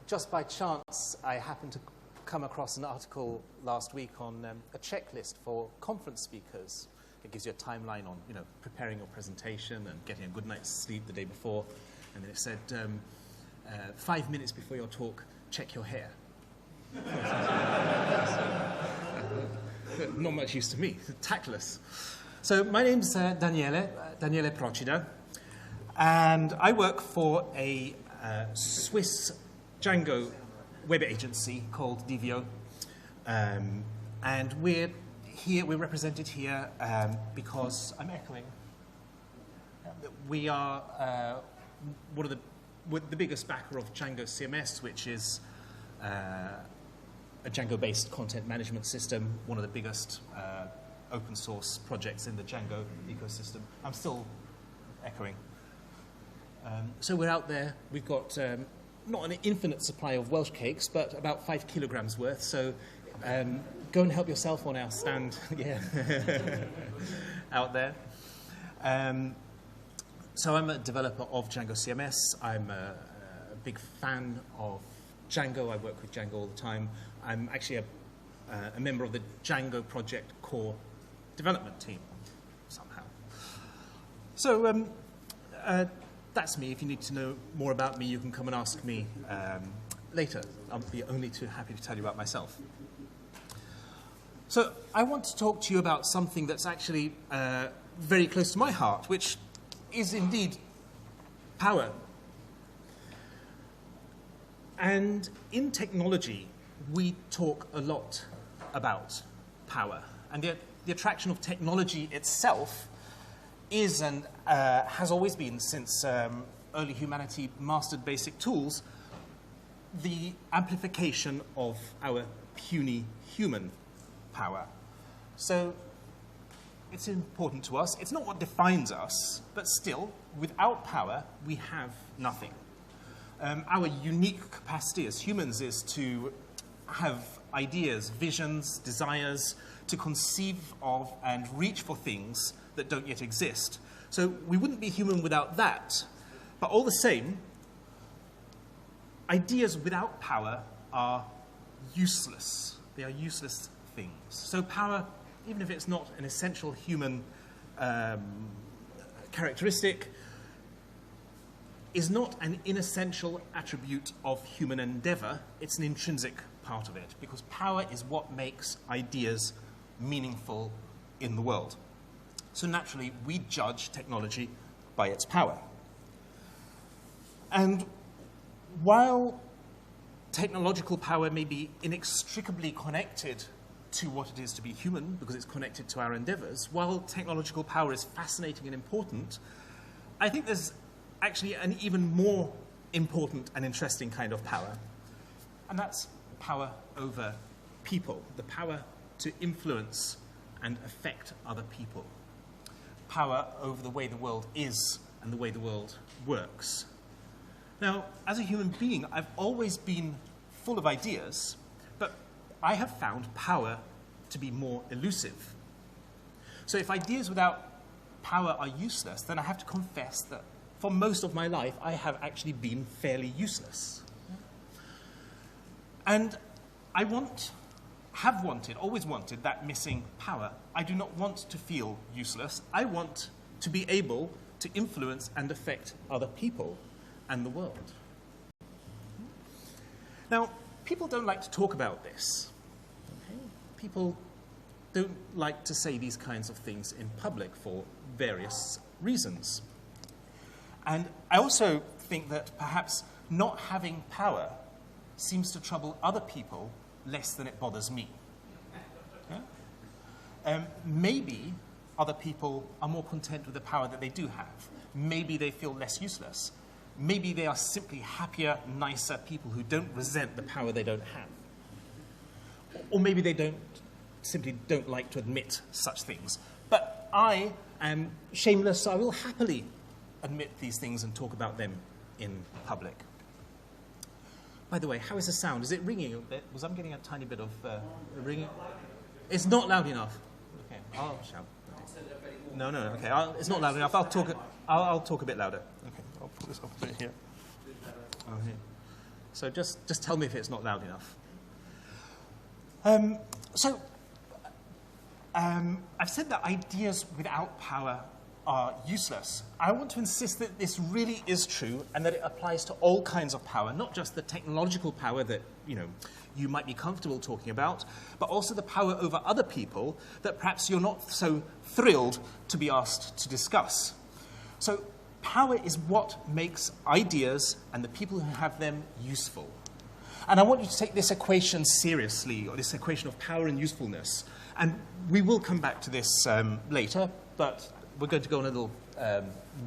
just by chance, I happened to come across an article last week on a checklist for conference speakers. It gives you a timeline on, preparing your presentation and getting a good night's sleep the day before. And then it said, 5 minutes before your talk, check your hair. Not much use to me, tactless. So my name's Daniele Procida, and I work for a Swiss Django web agency called DVO, and we're represented here because I'm echoing. We are we're the biggest backer of Django CMS, which is a Django-based content management system, one of the biggest open source projects in the Django ecosystem. I'm still echoing. So we're out there. We've got not an infinite supply of Welsh cakes, but about 5 kilograms worth. So go and help yourself on our stand out there. So I'm a developer of Django CMS. I'm a big fan of Django. I work with Django all the time. I'm actually a member of the Django project core development team, somehow. So that's me. If you need to know more about me, you can come and ask me later. I'll be only too happy to tell you about myself. So I want to talk to you about something that's actually very close to my heart, which is indeed power. And in technology, we talk a lot about power. And the attraction of technology itself is and has always been, since early humanity mastered basic tools, the amplification of our puny human power. So it's important to us. It's not what defines us, but still, without power, we have nothing. Our unique capacity as humans is to have ideas, visions, desires, to conceive of and reach for things that don't yet exist. So we wouldn't be human without that. But all the same, ideas without power are useless. They are useless things. So power, even if it's not an essential human characteristic, is not an inessential attribute of human endeavor. It's an intrinsic part of it, because power is what makes ideas meaningful in the world. So naturally, we judge technology by its power. And while technological power may be inextricably connected to what it is to be human, because it's connected to our endeavors, while technological power is fascinating and important, I think there's actually an even more important and interesting kind of power, and that's power over people, the power to influence and affect other people, power over the way the world is and the way the world works. Now, as a human being, I've always been full of ideas, but I have found power to be more elusive. So if ideas without power are useless, then I have to confess that for most of my life, I have actually been fairly useless. And I always wanted that missing power. I do not want to feel useless. I want to be able to influence and affect other people and the world. Now, people don't like to talk about this. Okay? People don't like to say these kinds of things in public for various reasons. And I also think that perhaps not having power seems to trouble other people less than it bothers me. Yeah? Maybe other people are more content with the power that they do have. Maybe they feel less useless. Maybe they are simply happier, nicer people who don't resent the power they don't have. Or maybe they simply don't like to admit such things. But I am shameless, so I will happily admit these things and talk about them in public. By the way, how is the sound? Is it ringing a bit? Was I getting a tiny bit of ringing? It's not loud enough. Okay, I'll shout. No, okay, it's not loud enough. I'll talk a bit louder. Okay, I'll put this up a bit here. Oh, here. So just tell me if it's not loud enough. I've said that ideas without power are useless. I want to insist that this really is true and that it applies to all kinds of power, not just the technological power that you might be comfortable talking about, but also the power over other people that perhaps you're not so thrilled to be asked to discuss. So power is what makes ideas and the people who have them useful. And I want you to take this equation seriously, or this equation of power and usefulness. And we will come back to this later, but we're going to go on a little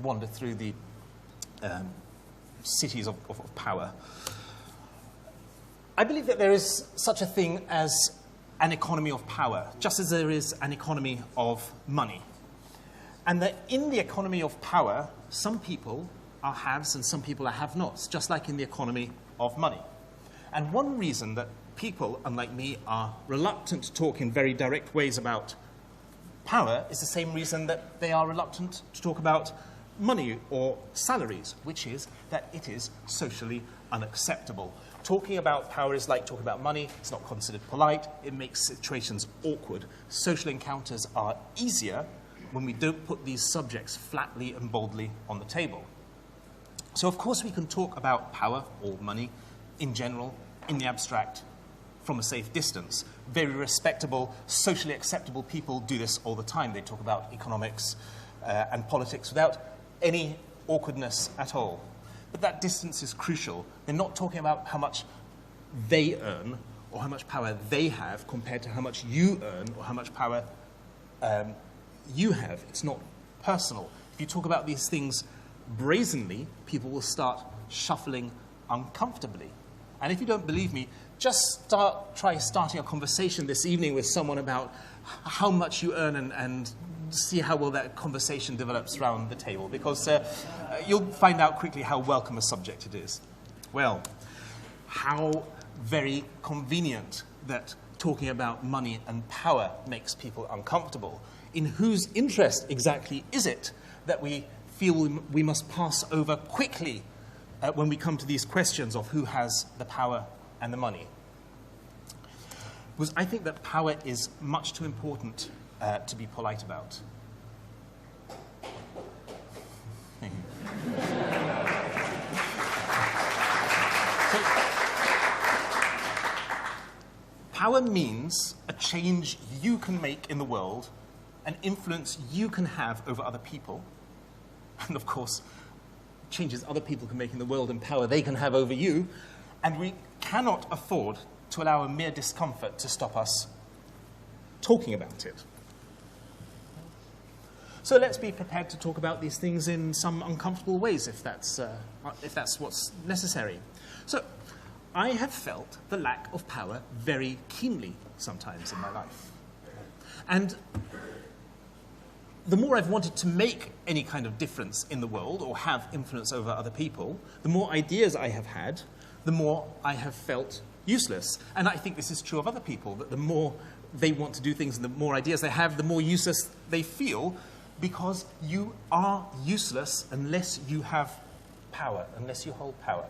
wander through the cities of power. I believe that there is such a thing as an economy of power, just as there is an economy of money. And that in the economy of power, some people are haves and some people are have-nots, just like in the economy of money. And one reason that people, unlike me, are reluctant to talk in very direct ways about power is the same reason that they are reluctant to talk about money or salaries, which is that it is socially unacceptable. Talking about power is like talking about money. It's not considered polite. It makes situations awkward. Social encounters are easier when we don't put these subjects flatly and boldly on the table. So, of course, we can talk about power or money in general, in the abstract, from a safe distance. Very respectable, socially acceptable people do this all the time. They talk about economics and politics without any awkwardness at all. But that distance is crucial. They're not talking about how much they earn or how much power they have compared to how much you earn or how much power you have. It's not personal. If you talk about these things brazenly, people will start shuffling uncomfortably. And if you don't believe me, just try starting a conversation this evening with someone about how much you earn and see how well that conversation develops around the table, because you'll find out quickly how welcome a subject it is. Well, how very convenient that talking about money and power makes people uncomfortable. In whose interest exactly is it that we feel we must pass over quickly when we come to these questions of who has the power and the money? Because I think that power is much too important to be polite about. So, power means a change you can make in the world, an influence you can have over other people, and of course, changes other people can make in the world and power they can have over you, and we cannot afford to allow a mere discomfort to stop us talking about it. So let's be prepared to talk about these things in some uncomfortable ways, if that's what's necessary. So I have felt the lack of power very keenly sometimes in my life. And the more I've wanted to make any kind of difference in the world or have influence over other people, the more ideas I have had, the more I have felt useless. And I think this is true of other people, that the more they want to do things and the more ideas they have, the more useless they feel, because you are useless unless you have power, unless you hold power.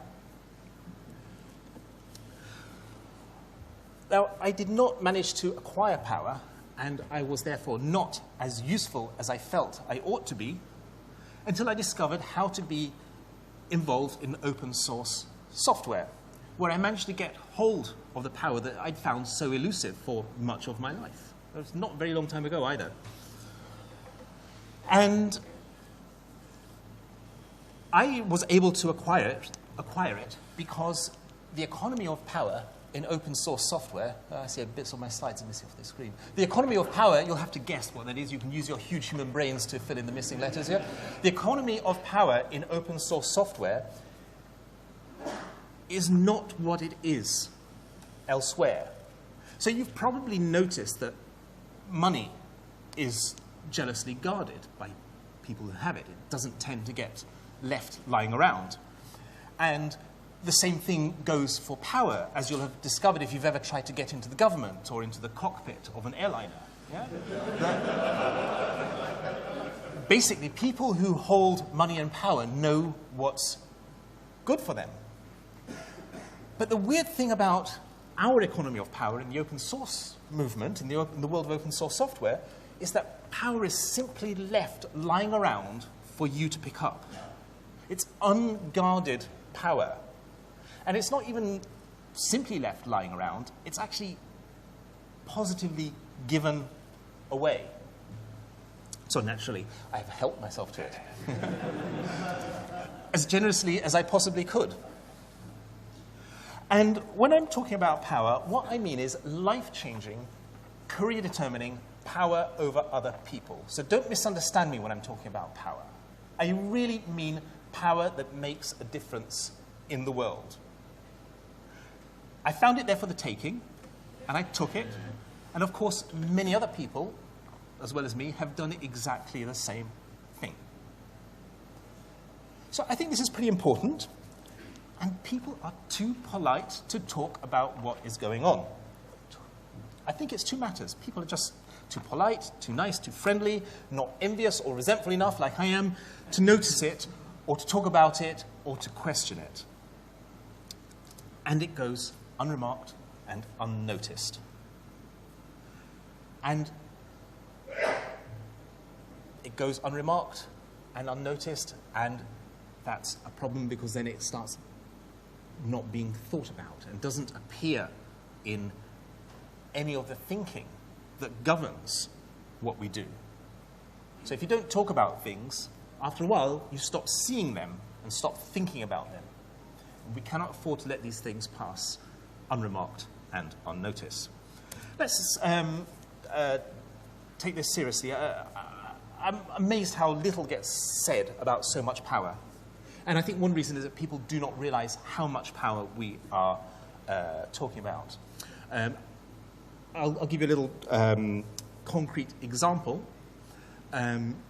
Now, I did not manage to acquire power, and I was therefore not as useful as I felt I ought to be, until I discovered how to be involved in open source software, where I managed to get hold of the power that I'd found so elusive for much of my life. It was not a very long time ago either. And I was able to acquire it because the economy of power in open source software, I see bits of my slides are missing off the screen. The economy of power, you'll have to guess what that is. You can use your huge human brains to fill in the missing letters here. The economy of power in open source software is not what it is elsewhere. So you've probably noticed that money is jealously guarded by people who have it. It doesn't tend to get left lying around. And the same thing goes for power, as you'll have discovered if you've ever tried to get into the government or into the cockpit of an airliner. Yeah? Basically, people who hold money and power know what's good for them. But the weird thing about our economy of power in the open source movement, in the world of open source software, is that power is simply left lying around for you to pick up. It's unguarded power. And it's not even simply left lying around, it's actually positively given away. So naturally, I have helped myself to it. As generously as I possibly could. And when I'm talking about power, what I mean is life-changing, career-determining power over other people. So don't misunderstand me when I'm talking about power. I really mean power that makes a difference in the world. I found it there for the taking, and I took it. And of course, many other people, as well as me, have done exactly the same thing. So I think this is pretty important. And people are too polite to talk about what is going on. I think it's two matters. People are just too polite, too nice, too friendly, not envious or resentful enough, like I am, to notice it, or to talk about it, or to question it. And it goes unremarked and unnoticed. And it goes unremarked and unnoticed, and that's a problem because then it starts not being thought about and doesn't appear in any of the thinking that governs what we do. So if you don't talk about things, after a while, you stop seeing them and stop thinking about them. We cannot afford to let these things pass unremarked and unnoticed. Let's take this seriously. I'm amazed how little gets said about so much power. And I think one reason is that people do not realize how much power we are talking about. I'll give you a little concrete example.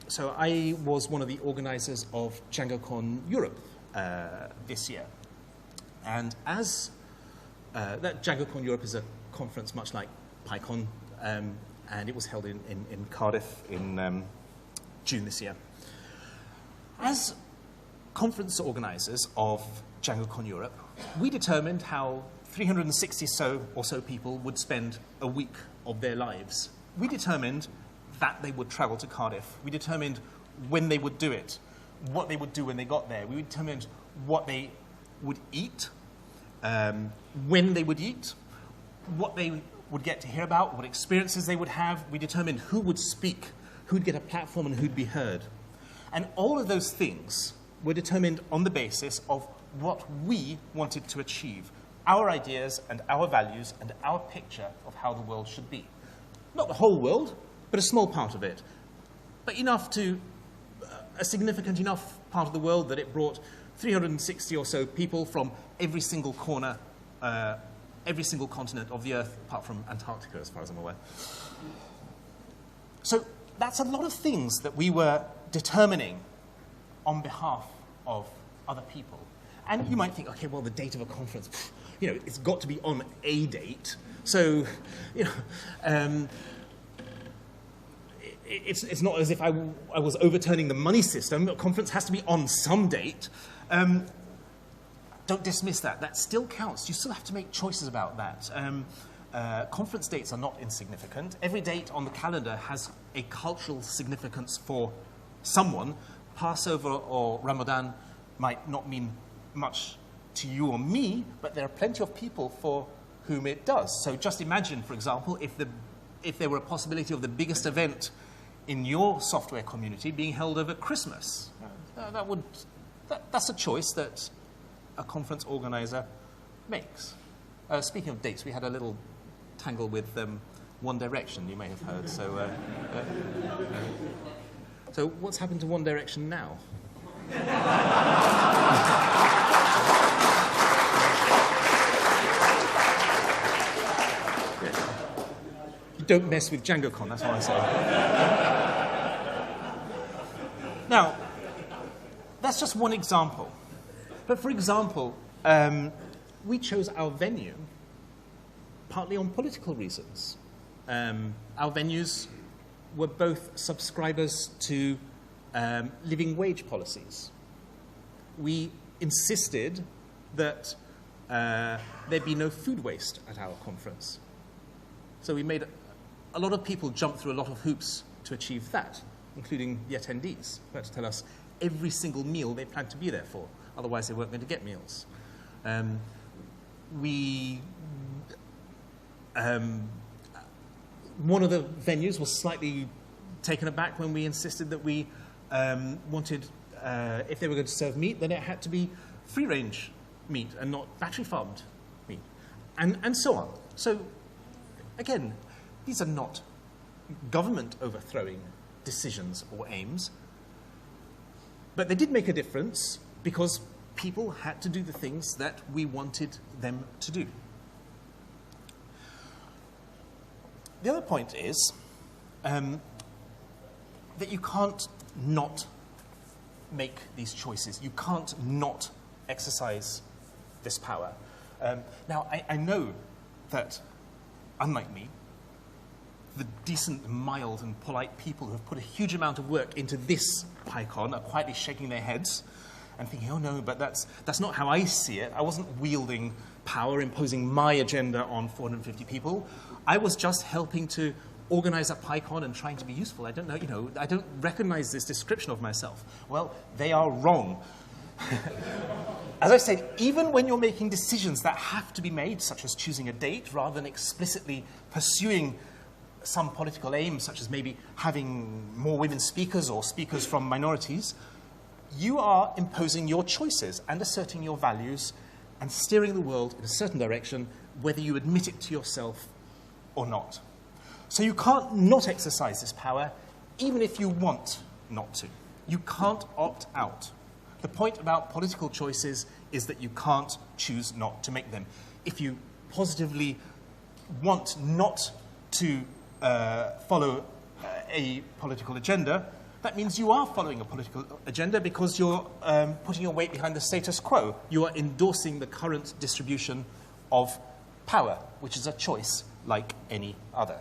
So I was one of the organizers of DjangoCon Europe this year. And as that DjangoCon Europe is a conference much like PyCon, and it was held in Cardiff in June this year. As conference organizers of DjangoCon Europe, we determined how 360 or so people would spend a week of their lives. We determined that they would travel to Cardiff. We determined when they would do it, what they would do when they got there. We determined what they would eat, when they would eat, what they would get to hear about, what experiences they would have. We determined who would speak, who'd get a platform, and who'd be heard. And all of those things were determined on the basis of what we wanted to achieve, our ideas and our values and our picture of how the world should be. Not the whole world, but a small part of it. But enough to, a significant enough part of the world that it brought 360 or so people from every single corner, every single continent of the Earth, apart from Antarctica, as far as I'm aware. So that's a lot of things that we were determining on behalf of other people. And you might think, okay, well, the date of a conference, you know, it's got to be on a date. So, you know, it's not as if I was overturning the money system. A conference has to be on some date. Don't dismiss that. That still counts. You still have to make choices about that. Conference dates are not insignificant. Every date on the calendar has a cultural significance for someone. Passover or Ramadan might not mean much to you or me, but there are plenty of people for whom it does. So just imagine, for example, if there were a possibility of the biggest event in your software community being held over Christmas. That's a choice that a conference organizer makes. Speaking of dates, we had a little tangle with One Direction, you may have heard. So what's happened to One Direction now? You don't mess with DjangoCon, that's what I say. Now, that's just one example. But for example, we chose our venue partly on political reasons. Our venues were both subscribers to living wage policies. We insisted that there'd be no food waste at our conference. So we made a lot of people jump through a lot of hoops to achieve that, including the attendees, who had to tell us every single meal they planned to be there for. Otherwise, they weren't going to get meals. One of the venues was slightly taken aback when we insisted that we wanted, if they were going to serve meat, then it had to be free-range meat and not battery-farmed meat, and so on. So, again, these are not government overthrowing decisions or aims, but they did make a difference because people had to do the things that we wanted them to do. The other point is that you can't not make these choices. You can't not exercise this power. Now, I know that, unlike me, the decent, mild, and polite people who have put a huge amount of work into this PyCon are quietly shaking their heads and thinking, oh no, but that's not how I see it. I wasn't wielding power, imposing my agenda on 450 people. I was just helping to organize a PyCon and trying to be useful. I don't know, I don't recognize this description of myself. Well, they are wrong. As I said, even when you're making decisions that have to be made, such as choosing a date, rather than explicitly pursuing some political aim, such as maybe having more women speakers or speakers from minorities, you are imposing your choices and asserting your values and steering the world in a certain direction, whether you admit it to yourself or not. So you can't not exercise this power, even if you want not to. You can't opt out. The point about political choices is that you can't choose not to make them. If you positively want not to follow a political agenda, that means you are following a political agenda because you're putting your weight behind the status quo. You are endorsing the current distribution of power, which is a choice like any other.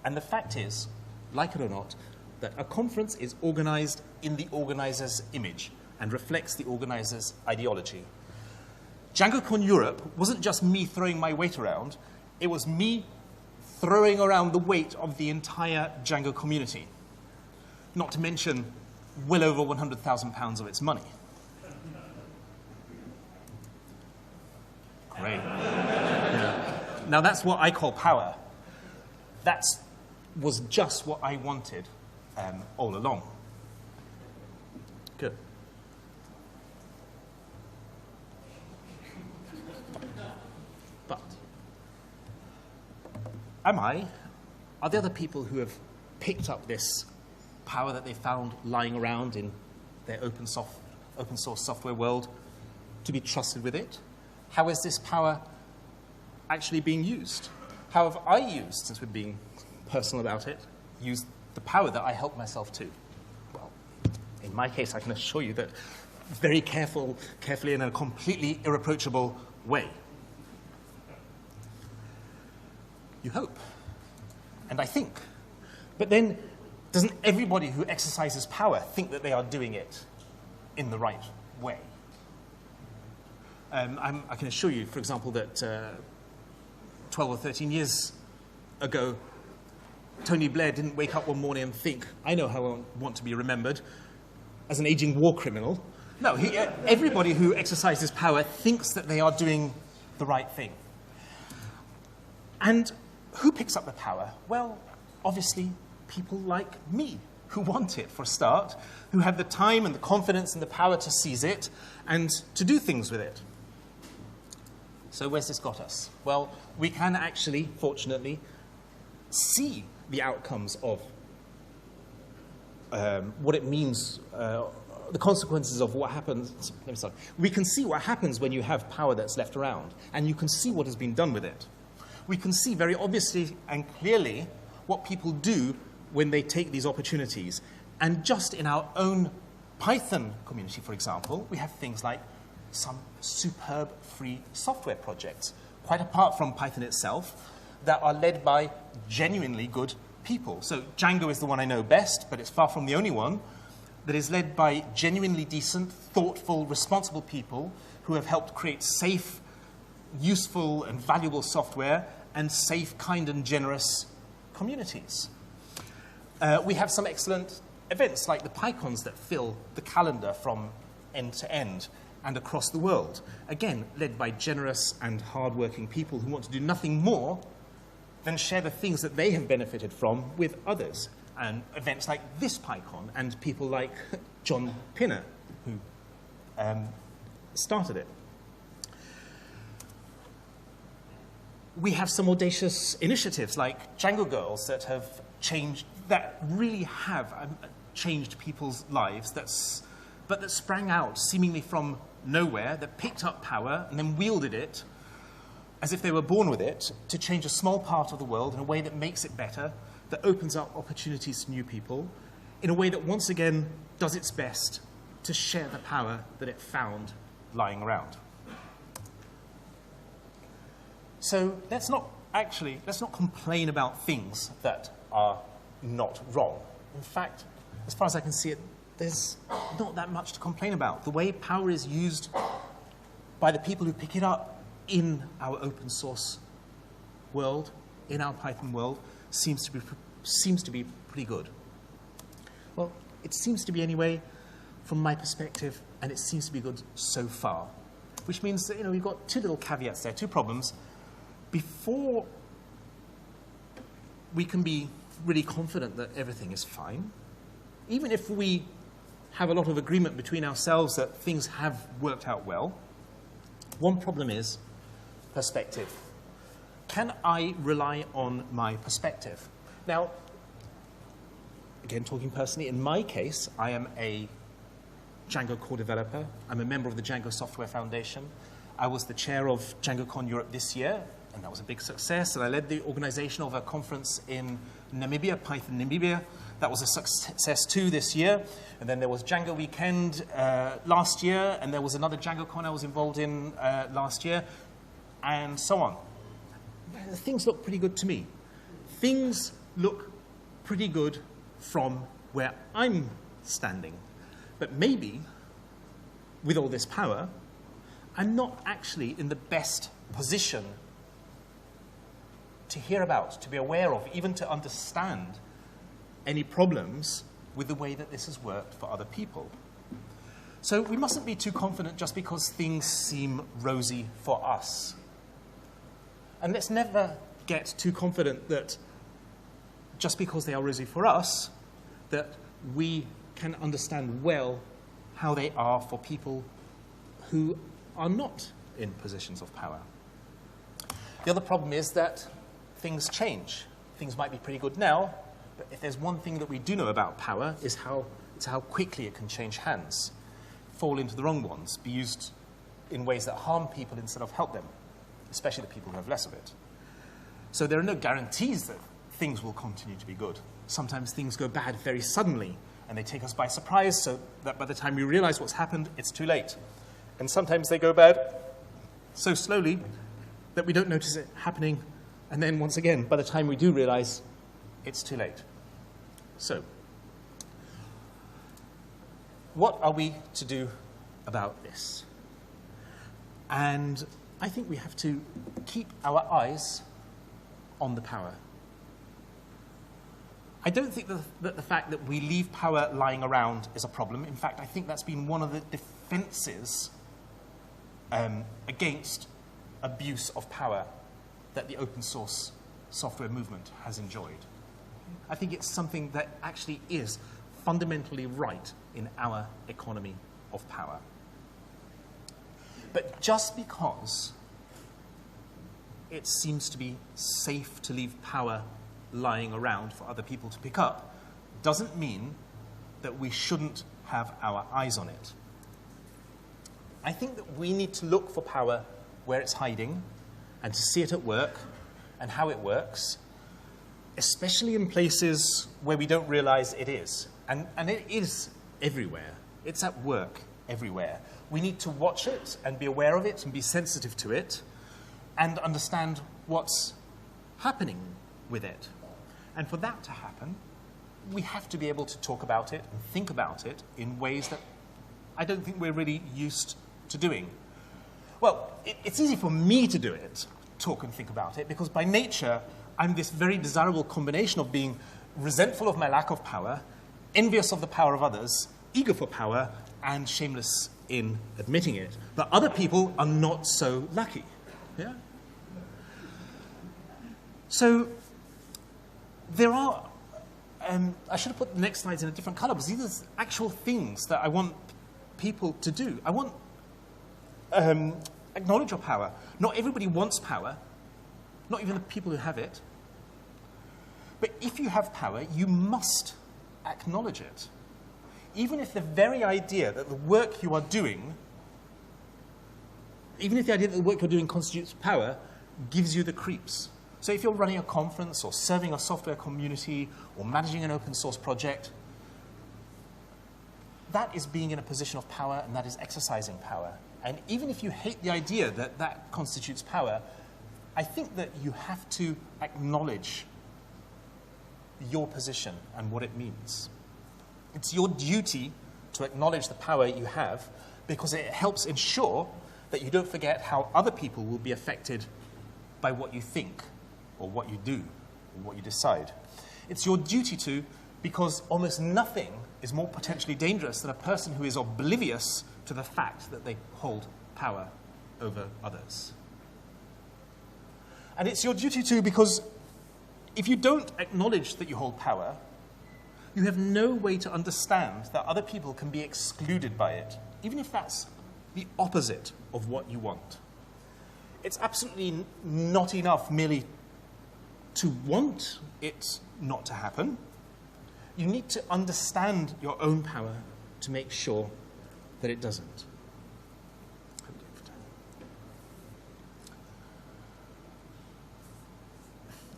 And the fact is, like it or not, that a conference is organized in the organizer's image and reflects the organizer's ideology. DjangoCon Europe wasn't just me throwing my weight around, it was me throwing around the weight of the entire Django community. Not to mention well over £100,000 of its money. Great. Yeah. Now that's what I call power. That was just what I wanted all along. Good. But are there other people who have picked up this power that they found lying around in their open source software world to be trusted with it? How is this power actually being used? How have I used, since we're being personal about it, used the power that I helped myself to? Well, in my case, I can assure you that very carefully in a completely irreproachable way. You hope. And I think. But then, doesn't everybody who exercises power think that they are doing it in the right way? I can assure you, for example, that 12 or 13 years ago, Tony Blair didn't wake up one morning and think, I know how I want to be remembered, as an aging war criminal. No, everybody who exercises power thinks that they are doing the right thing. And who picks up the power? Well, obviously, people like me, who want it, for a start, who have the time and the confidence and the power to seize it and to do things with it. So where's this got us? Well, we can actually, fortunately, see the outcomes of what it means, the consequences of what happens. Let me start. We can see what happens when you have power that's left around, and you can see what has been done with it. We can see very obviously and clearly what people do when they take these opportunities. And just in our own Python community, for example, we have things like some superb free software projects, quite apart from Python itself, that are led by genuinely good people. So Django is the one I know best, but it's far from the only one, that is led by genuinely decent, thoughtful, responsible people who have helped create safe, useful and valuable software and safe, kind, and generous communities. We have some excellent events like the PYCONs that fill the calendar from end to end and across the world. Again, led by generous and hardworking people who want to do nothing more than share the things that they have benefited from with others. And events like this PYCON and people like John Pinner, who started it. We have some audacious initiatives like Django Girls that have changed, that really have changed people's lives, but that sprang out seemingly from nowhere, that picked up power and then wielded it as if they were born with it to change a small part of the world in a way that makes it better, that opens up opportunities to new people, in a way that once again does its best to share the power that it found lying around. So let's not complain about things that are not wrong. In fact, as far as I can see it, there's not that much to complain about. The way power is used by the people who pick it up in our open source world, in our Python world, seems to be pretty good. Well, it seems to be anyway, from my perspective, and it seems to be good so far. Which means that, we've got two little caveats there, two problems. Before we can be really confident that everything is fine, even if we have a lot of agreement between ourselves that things have worked out well, one problem is perspective. Can I rely on my perspective? Now, again, talking personally, in my case, I am a Django core developer. I'm a member of the Django Software Foundation. I was the chair of DjangoCon Europe this year, and that was a big success. And I led the organization of a conference in Namibia, Python Namibia. That was a success too this year. And then there was Django Weekend last year, and there was another DjangoCon I was involved in last year, and so on. Things look pretty good to me. Things look pretty good from where I'm standing. But maybe, with all this power, I'm not actually in the best position to hear about, to be aware of, even to understand any problems with the way that this has worked for other people. So we mustn't be too confident just because things seem rosy for us. And let's never get too confident that just because they are rosy for us, that we can understand well how they are for people who are not in positions of power. The other problem is that things change. Things might be pretty good now, but if there's one thing that we do know about power, is how quickly it can change hands, fall into the wrong ones, be used in ways that harm people instead of help them, especially the people who have less of it. So there are no guarantees that things will continue to be good. Sometimes things go bad very suddenly, and they take us by surprise, so that by the time we realize what's happened, it's too late. And sometimes they go bad so slowly that we don't notice it happening, and then once again, by the time we do realize, it's too late. So, what are we to do about this? And I think we have to keep our eyes on the power. I don't think that the fact that we leave power lying around is a problem. In fact, I think that's been one of the defenses against abuse of power that the open source software movement has enjoyed. I think it's something that actually is fundamentally right in our economy of power. But just because it seems to be safe to leave power lying around for other people to pick up doesn't mean that we shouldn't have our eyes on it. I think that we need to look for power where it's hiding and to see it at work and how it works, especially in places where we don't realize it is. And it is everywhere. It's at work everywhere. We need to watch it and be aware of it and be sensitive to it and understand what's happening with it. And for that to happen, we have to be able to talk about it and think about it in ways that I don't think we're really used to doing. Well, it's easy for me to do it, talk and think about it, because by nature, I'm this very desirable combination of being resentful of my lack of power, envious of the power of others, eager for power, and shameless in admitting it. But other people are not so lucky. Yeah? So there are, I should have put the next slides in a different color, because these are actual things that I want people to do. I want acknowledge your power. Not everybody wants power, not even the people who have it. But if you have power, you must acknowledge it. Even if the very idea that the work you are doing, even if the idea that the work you're doing constitutes power, gives you the creeps. So if you're running a conference or serving a software community or managing an open source project, that is being in a position of power and that is exercising power. And even if you hate the idea that that constitutes power, I think that you have to acknowledge your position and what it means. It's your duty to acknowledge the power you have because it helps ensure that you don't forget how other people will be affected by what you think or what you do or what you decide. It's your duty to because almost nothing is more potentially dangerous than a person who is oblivious to the fact that they hold power over others. And it's your duty too because if you don't acknowledge that you hold power, you have no way to understand that other people can be excluded by it, even if that's the opposite of what you want. It's absolutely not enough merely to want it not to happen. You need to understand your own power to make sure that it doesn't.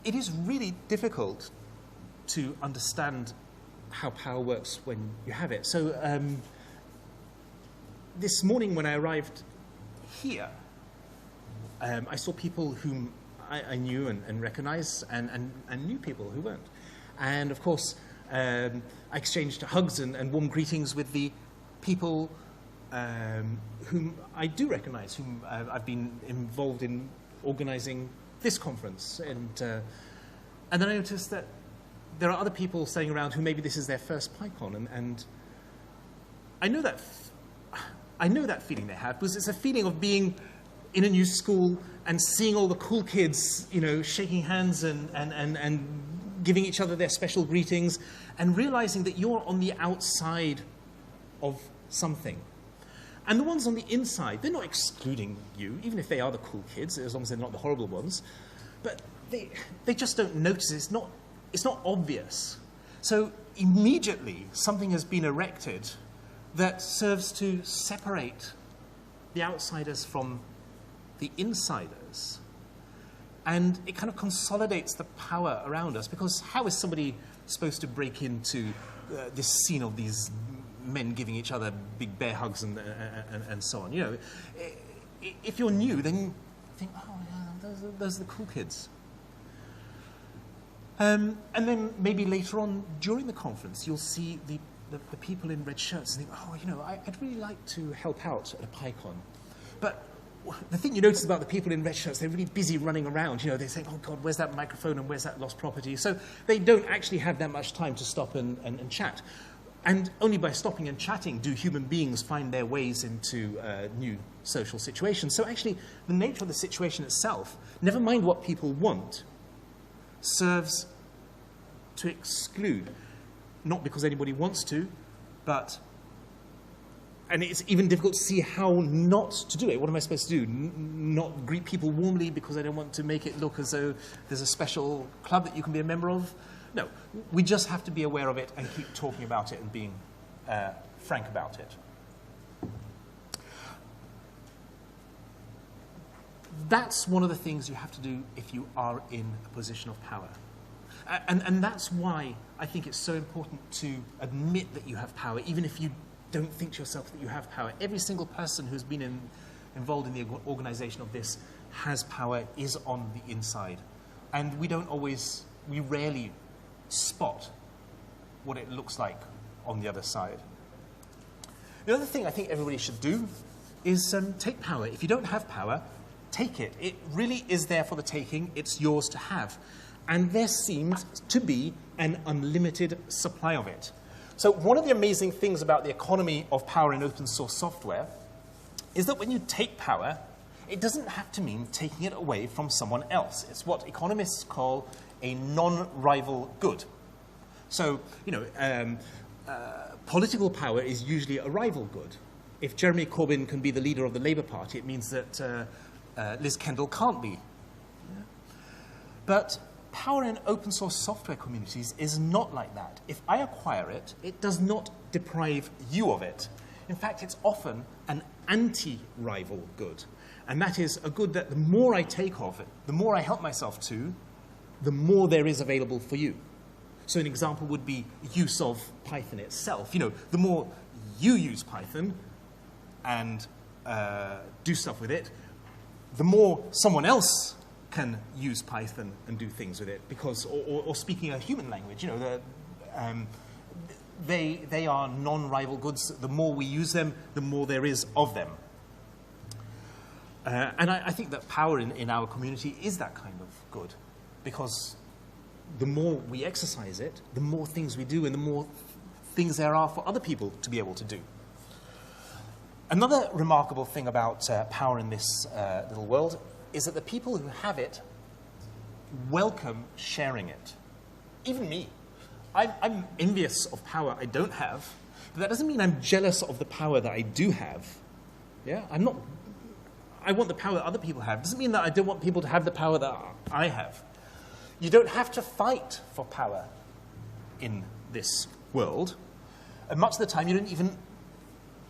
It is really difficult to understand how power works when you have it. So this morning when I arrived here, I saw people whom I knew and recognized and new people who weren't. And of course, I exchanged hugs and warm greetings with the people whom I do recognize, whom I've been involved in organizing this conference. And then I noticed that there are other people staying around who maybe this is their first PyCon, and I know that feeling they have because it's a feeling of being in a new school and seeing all the cool kids, you know, shaking hands and giving each other their special greetings, and realizing that you're on the outside of something. And the ones on the inside, they're not excluding you, even if they are the cool kids, as long as they're not the horrible ones. But they just don't notice. It's not obvious. So immediately, something has been erected that serves to separate the outsiders from the insiders. And it kind of consolidates the power around us, because how is somebody supposed to break into this scene of these men giving each other big bear hugs and so on? You know, if you're new, then you think, oh, yeah, those are the cool kids. And then maybe later on during the conference, you'll see the people in red shirts and think, oh, you know, I'd really like to help out at a PyCon. But the thing you notice about the people in red shirts, they're really busy running around. You know, they say, oh, God, where's that microphone and where's that lost property? So they don't actually have that much time to stop and chat. And only by stopping and chatting do human beings find their ways into new social situations. So actually, the nature of the situation itself, never mind what people want, serves to exclude, not because anybody wants to, but, and it's even difficult to see how not to do it. What am I supposed to do? Not greet people warmly because I don't want to make it look as though there's a special club that you can be a member of? No, we just have to be aware of it and keep talking about it and being frank about it. That's one of the things you have to do if you are in a position of power. And that's why I think it's so important to admit that you have power, even if you don't think to yourself that you have power. Every single person who's been involved in the organization of this has power, is on the inside. And we rarely spot what it looks like on the other side. The other thing I think everybody should do is take power. If you don't have power, take it. It really is there for the taking. It's yours to have. And there seems to be an unlimited supply of it. So one of the amazing things about the economy of power in open source software is that when you take power, it doesn't have to mean taking it away from someone else. It's what economists call a non-rival good. So, political power is usually a rival good. If Jeremy Corbyn can be the leader of the Labour Party, it means that Liz Kendall can't be. Yeah. But power in open source software communities is not like that. If I acquire it, it does not deprive you of it. In fact, it's often an anti-rival good. And that is a good that the more I take of it, the more I help myself to, the more there is available for you. So an example would be use of Python itself. The more you use Python and do stuff with it, the more someone else can use Python and do things with it, because, or speaking a human language, they are non-rival goods. The more we use them, the more there is of them. And I think that power in our community is that kind of good, because the more we exercise it, the more things we do and the more things there are for other people to be able to do. Another remarkable thing about power in this little world is that the people who have it welcome sharing it. Even me. I'm envious of power I don't have, but that doesn't mean I'm jealous of the power that I do have. Yeah, I want the power that other people have. It doesn't mean that I don't want people to have the power that I have. You don't have to fight for power in this world. And much of the time, you don't even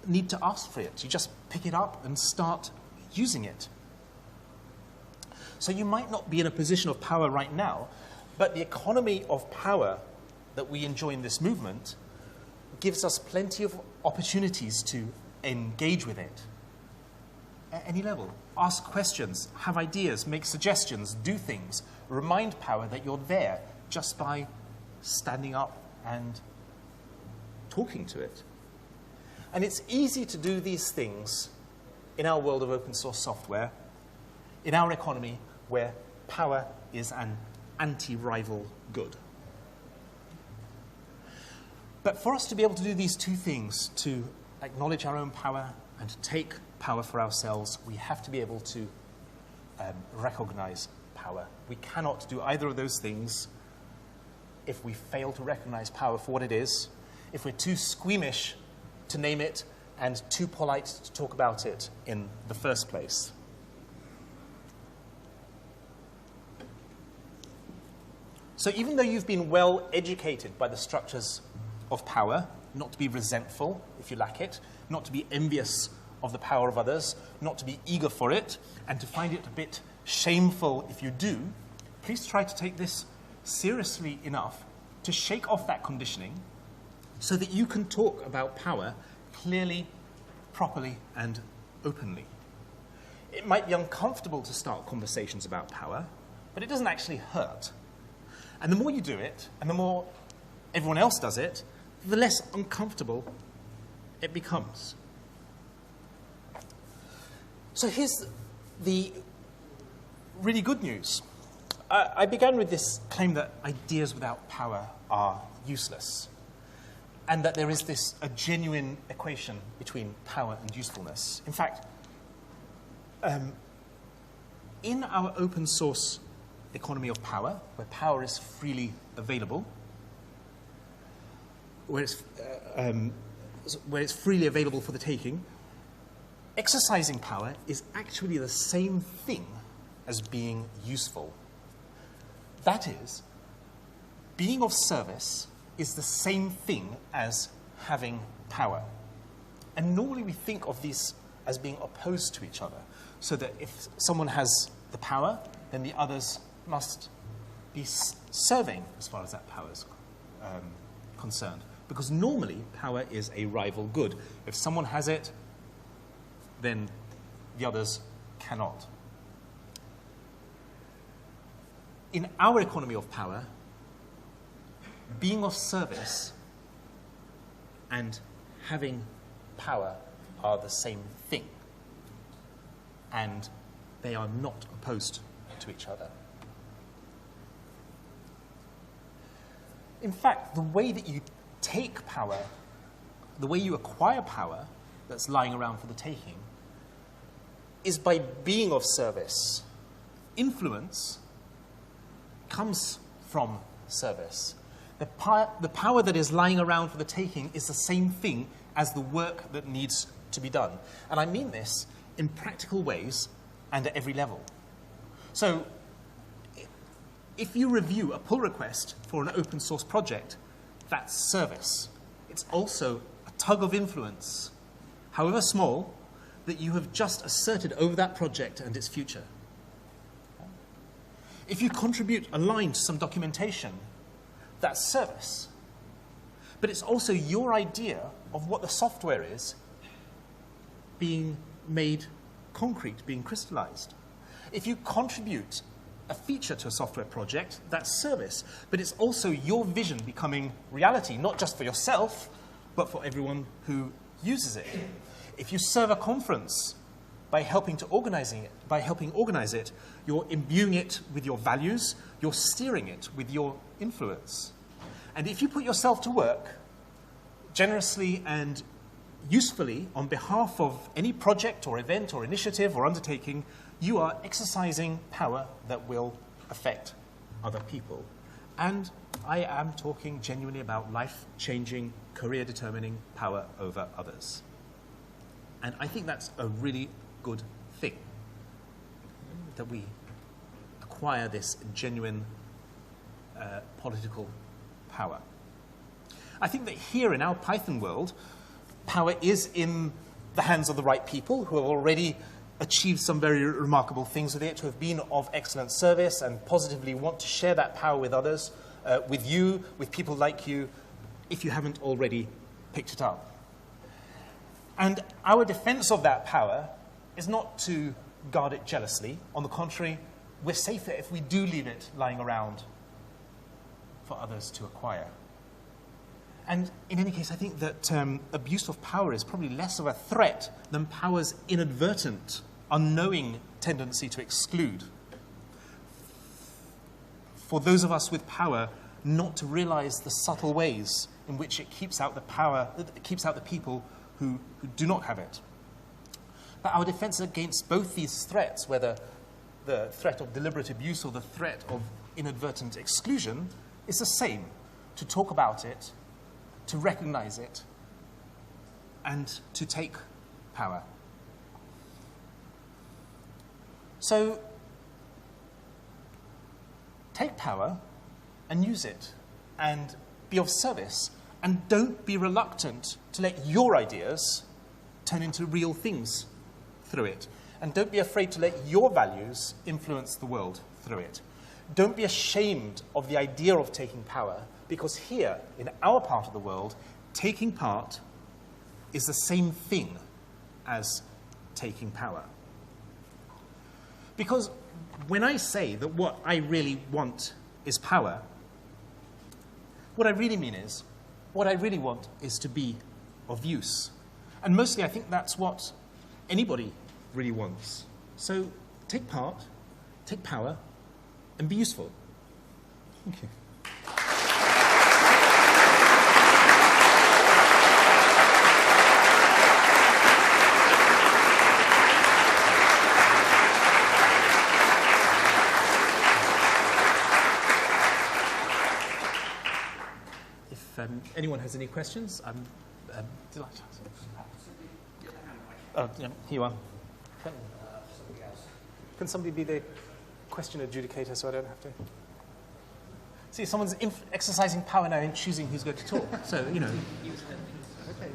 need to ask for it. You just pick it up and start using it. So you might not be in a position of power right now, but the economy of power that we enjoy in this movement gives us plenty of opportunities to engage with it at any level. Ask questions, have ideas, make suggestions, do things. Remind power that you're there just by standing up and talking to it. And it's easy to do these things in our world of open source software, in our economy where power is an anti-rival good. But for us to be able to do these two things, to acknowledge our own power and to take power for ourselves, we have to be able to recognize power. We cannot do either of those things if we fail to recognize power for what it is, if we're too squeamish to name it and too polite to talk about it in the first place. So even though you've been well educated by the structures of power, not to be resentful if you lack it, not to be envious of the power of others, not to be eager for it, and to find it a bit shameful if you do, please try to take this seriously enough to shake off that conditioning so that you can talk about power clearly, properly, and openly. It might be uncomfortable to start conversations about power, but it doesn't actually hurt. And the more you do it, and the more everyone else does it, the less uncomfortable it becomes. So here's the really good news. I began with this claim that ideas without power are useless, and that there is a genuine equation between power and usefulness. In fact, in our open source economy of power, where power is freely available, where it's freely available for the taking, exercising power is actually the same thing as being useful. That is, being of service is the same thing as having power. And normally we think of these as being opposed to each other, so that if someone has the power, then the others must be serving as far as that power is concerned. Because normally power is a rival good. If someone has it, then the others cannot. In our economy of power, being of service and having power are the same thing. and they are not opposed to each other. In fact, the way that you take power, the way you acquire power that's lying around for the taking, is by being of service. Influence comes from service. The power that is lying around for the taking is the same thing as the work that needs to be done. And I mean this in practical ways and at every level. So, if you review a pull request for an open source project, that's service. It's also a tug of influence, however small, that you have just asserted over that project and its future. If you contribute a line to some documentation, that's service. But it's also your idea of what the software is being made concrete, being crystallized. If you contribute a feature to a software project, that's service. But it's also your vision becoming reality, not just for yourself, but for everyone who uses it. If you serve a conference by helping organize it, you're imbuing it with your values, you're steering it with your influence. And if you put yourself to work generously and usefully on behalf of any project or event or initiative or undertaking, you are exercising power that will affect other people. And I am talking genuinely about life-changing, career-determining power over others. And I think that's a really good thing, that we acquire this genuine political power. I think that here in our Python world, power is in the hands of the right people who have already achieved some very remarkable things with it, who have been of excellent service and positively want to share that power with others, with you, with people like you, if you haven't already picked it up. And our defense of that power is not to guard it jealously. On the contrary, we're safer if we do leave it lying around for others to acquire. And in any case, I think that abuse of power is probably less of a threat than power's inadvertent, unknowing tendency to exclude. For those of us with power, not to realize the subtle ways in which it keeps out the power, it keeps out the people who do not have it. But our defense against both these threats, whether the threat of deliberate abuse or the threat of inadvertent exclusion, is the same: to talk about it, to recognize it, and to take power. So, take power and use it, and be of service, and don't be reluctant to let your ideas turn into real things through it. And don't be afraid to let your values influence the world through it. Don't be ashamed of the idea of taking power, because here, in our part of the world, taking part is the same thing as taking power. Because when I say that what I really want is power, what I really mean is, what I really want is to be of use. And mostly I think that's what anybody really wants. So take part, take power, and be useful. Thank you. If anyone has any questions, I'm delighted. Oh, yeah, here you are. Can somebody be the question adjudicator so I don't have to? See, someone's exercising power now in choosing who's going to talk. So, you know. Okay.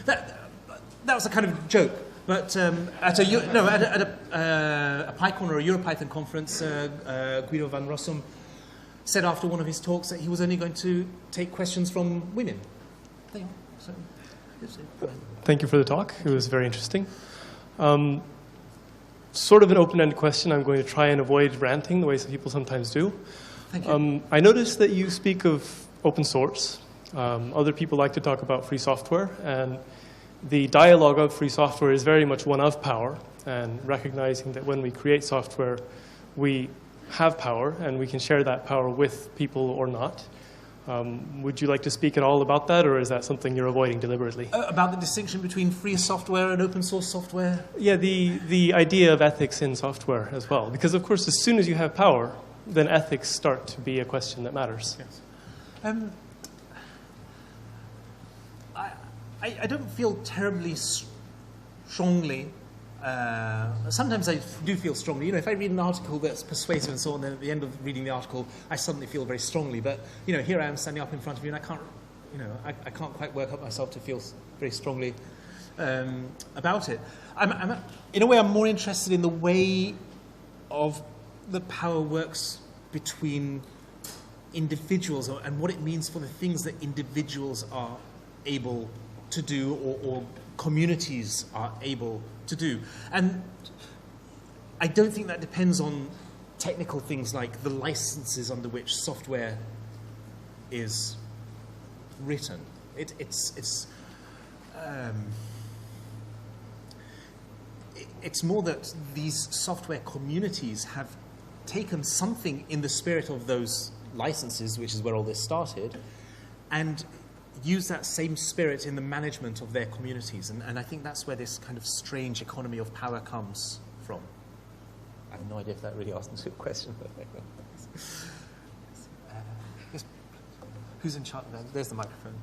That was a kind of joke. But at a PyCon or a EuroPython conference, Guido van Rossum said after one of his talks that he was only going to take questions from women. There you are. So, thank you for the talk. It was very interesting. Sort of an open-ended question. I'm going to try and avoid ranting the way some people sometimes do. Thank you. I noticed that you speak of open source. Other people like to talk about free software, and the dialogue of free software is very much one of power. and recognizing that when we create software, we have power and we can share that power with people or not. Would you like to speak at all about that, or is that something you're avoiding deliberately? About the distinction between free software and open source software? Yeah, the idea of ethics in software as well. Because, of course, as soon as you have power, then ethics start to be a question that matters. Yes. I don't feel terribly strongly. Sometimes I do feel strongly. You know, if I read an article that's persuasive and so on, then at the end of reading the article, I suddenly feel very strongly. But you know, here I am standing up in front of you, and I can't, you know, I can't quite work up myself to feel very strongly about it. In a way, I'm more interested in the way of the power works between individuals and what it means for the things that individuals are able to do or communities are able to do. And I don't think that depends on technical things like the licenses under which software is written. It's more that these software communities have taken something in the spirit of those licenses, which is where all this started, and use that same spirit in the management of their communities. And I think that's where this kind of strange economy of power comes from. I have no idea if that really answers your question. Who's in charge? There's the microphone.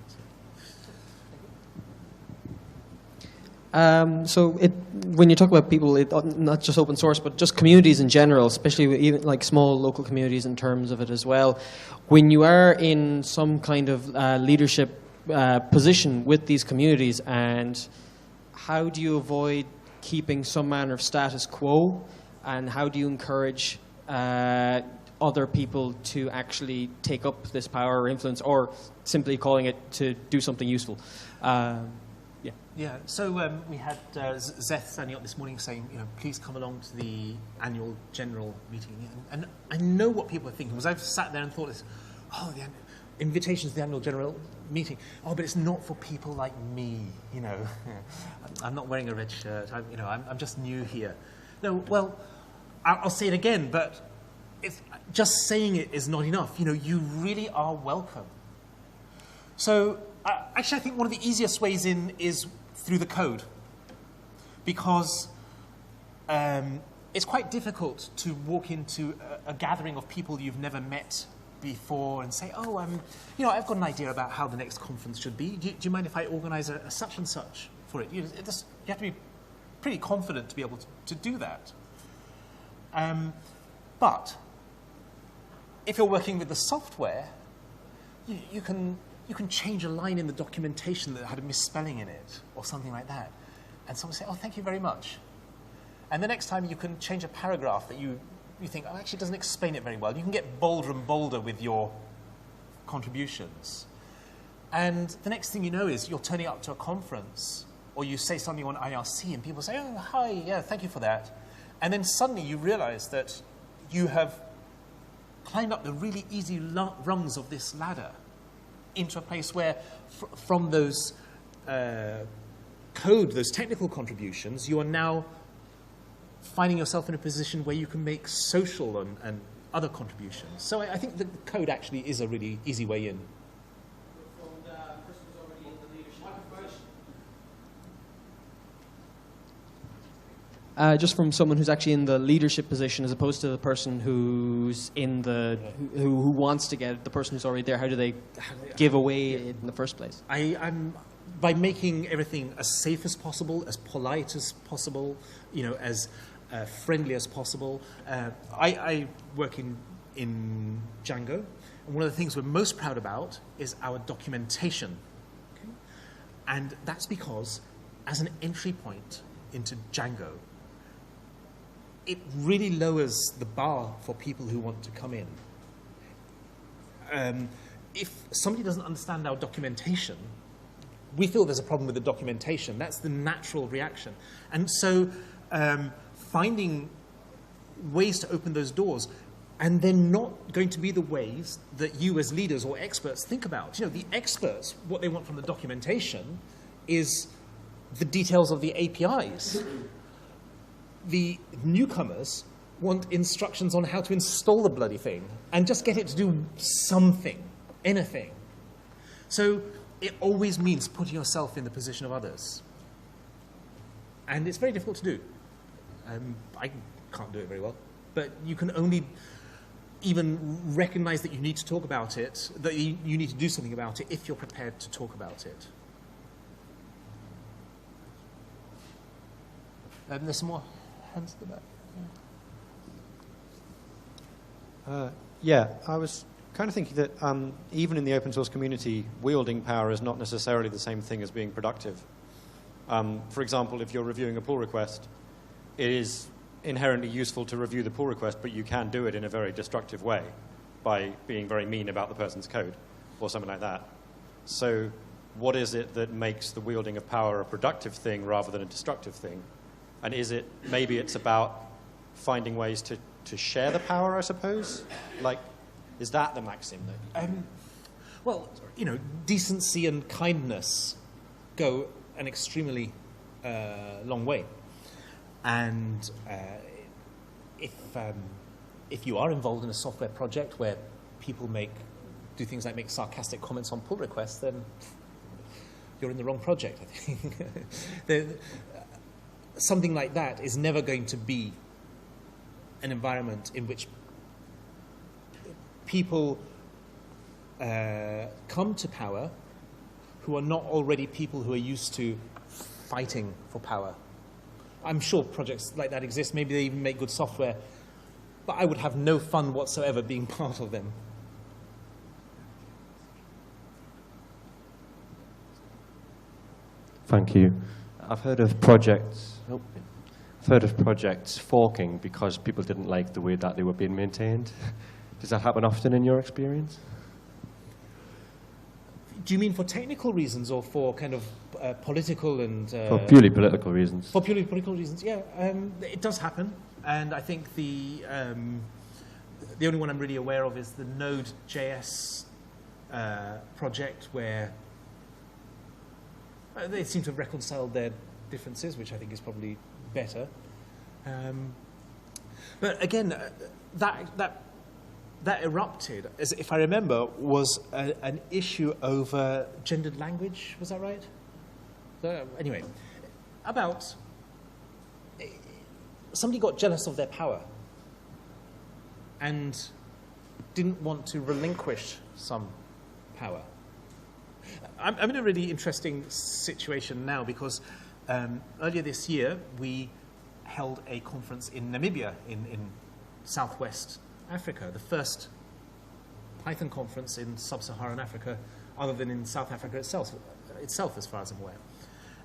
When you talk about people, not just open source, but just communities in general, especially even like small local communities in terms of it as well, when you are in some kind of leadership position with these communities, and how do you avoid keeping some manner of status quo, and how do you encourage other people to actually take up this power or influence, or simply calling it to do something useful? Yeah, so we had Zeth standing up this morning saying, you know, please come along to the annual general meeting. And I know what people are thinking, because I've sat there and thought this, the invitation to the annual general meeting. Oh, but it's not for people like me, you know. I'm not wearing a red shirt. I'm just new here. No, well, I'll say it again, but just saying it is not enough. You know, you really are welcome. So actually, I think one of the easiest ways in is through the code, because it's quite difficult to walk into a gathering of people you've never met before and say, you know, I've got an idea about how the next conference should be. Do you mind if I organize a such and such for it? You have to be pretty confident to be able to do that. But if you're working with the software, you can change a line in the documentation that had a misspelling in it or something like that. And someone will say, thank you very much. And the next time you can change a paragraph that you think, actually doesn't explain it very well. You can get bolder and bolder with your contributions. And the next thing you know is you're turning up to a conference, or you say something on IRC and people say, hi, yeah, thank you for that. And then suddenly you realize that you have climbed up the really easy rungs of this ladder into a place where, from those those technical contributions, you are now finding yourself in a position where you can make social and other contributions. So I think the code actually is a really easy way in. From the person who's already in the leadership. Just from someone who's actually in the leadership position, as opposed to the person who's in the who wants to get it, the person who's already there. How do they give away it in the first place? I'm by making everything as safe as possible, as polite as possible, you know, as friendly as possible. I work in Django, and one of the things we're most proud about is our documentation. Okay? And that's because, as an entry point into Django, it really lowers the bar for people who want to come in. If somebody doesn't understand our documentation, we feel there's a problem with the documentation. That's the natural reaction. And so finding ways to open those doors, and they're not going to be the ways that you as leaders or experts think about. You know, the experts, what they want from the documentation is the details of the APIs. the newcomers want instructions on how to install the bloody thing and just get it to do something, anything. So it always means putting yourself in the position of others. And it's very difficult to do. I can't do it very well. But you can only even recognize that you need to talk about it, that you need to do something about it if you're prepared to talk about it. There's some more hands at the back. Yeah, I was kind of thinking that even in the open source community, wielding power is not necessarily the same thing as being productive. For example, if you're reviewing a pull request, it is inherently useful to review the pull request, but you can do it in a very destructive way by being very mean about the person's code or something like that. So what is it that makes the wielding of power a productive thing rather than a destructive thing? And is it, maybe it's about finding ways to share the power, I suppose? Like, is that the maxim? Well, you know, decency and kindness go an extremely long way. And if you are involved in a software project where people do things like make sarcastic comments on pull requests, then you're in the wrong project, I think. Something like that is never going to be an environment in which people come to power who are not already people who are used to fighting for power. I'm sure projects like that exist. Maybe they even make good software. But I would have no fun whatsoever being part of them. Thank you. I've heard of projects forking because people didn't like the way that they were being maintained. Does that happen often in your experience? Do you mean for technical reasons or for kind of political and... for purely political reasons. For purely political reasons, yeah. It does happen. And I think the only one I'm really aware of is the Node.js project where they seem to have reconciled their differences, which I think is probably better. But again, that erupted, as if I remember, was an issue over gendered language. Was that right? So, anyway, about somebody got jealous of their power and didn't want to relinquish some power. I'm in a really interesting situation now because earlier this year we held a conference in Namibia in southwest Africa, the first Python conference in sub-Saharan Africa other than in South Africa itself as far as I'm aware.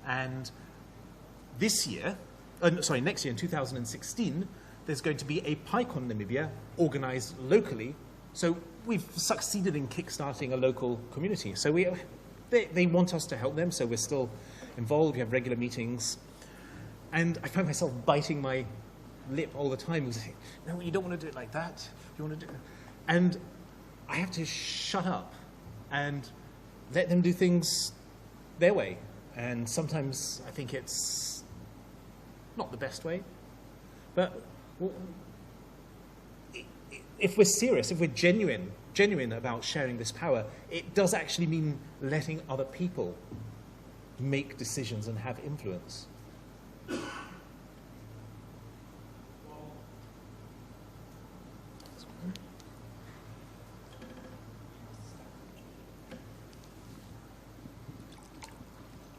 And next year in 2016, there's going to be a PyCon Namibia organized locally. So we've succeeded in kickstarting a local community. So they want us to help them, so we're still involved. We have regular meetings. And I find myself biting my lip all the time and saying, no, you don't want to do it like that. You want to do it. And I have to shut up and let them do things their way. And sometimes I think it's not the best way. But if we're serious, if we're genuine about sharing this power, it does actually mean letting other people make decisions and have influence.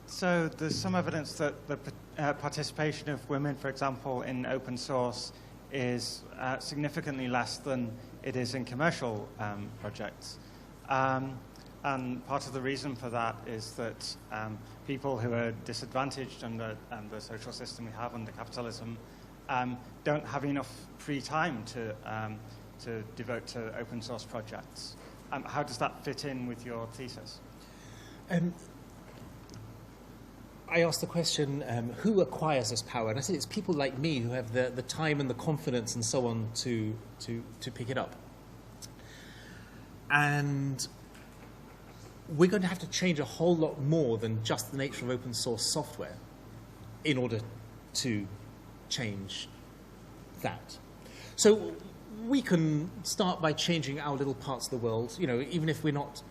So there's some evidence that the participation of women, for example, in open source is significantly less than it is in commercial projects. And part of the reason for that is that people who are disadvantaged under the social system we have under capitalism don't have enough free time to devote to open source projects. How does that fit in with your thesis? I asked the question, who acquires this power? And I said it's people like me who have the time and the confidence and so on to pick it up. And we're going to have to change a whole lot more than just the nature of open source software in order to change that. So we can start by changing our little parts of the world, you know, even if we're not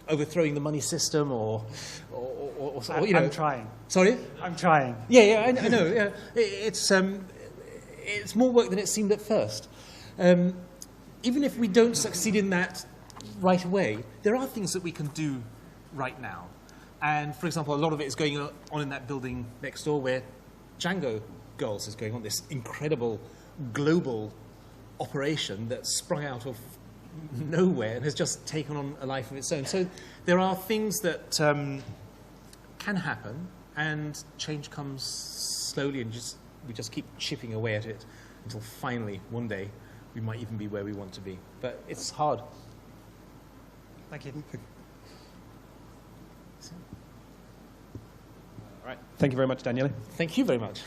overthrowing the money system or you know. I'm trying. Sorry? I'm trying. Yeah, I know. Yeah. It's more work than it seemed at first. Even if we don't succeed in that right away, there are things that we can do right now. And, for example, a lot of it is going on in that building next door where Django Girls is going on, this incredible global operation that sprung out of nowhere and has just taken on a life of its own. So there are things that can happen, and change comes slowly, and we just keep chipping away at it until finally, one day, we might even be where we want to be. But it's hard. Thank you. All right. Thank you very much, Daniele. Thank you very much.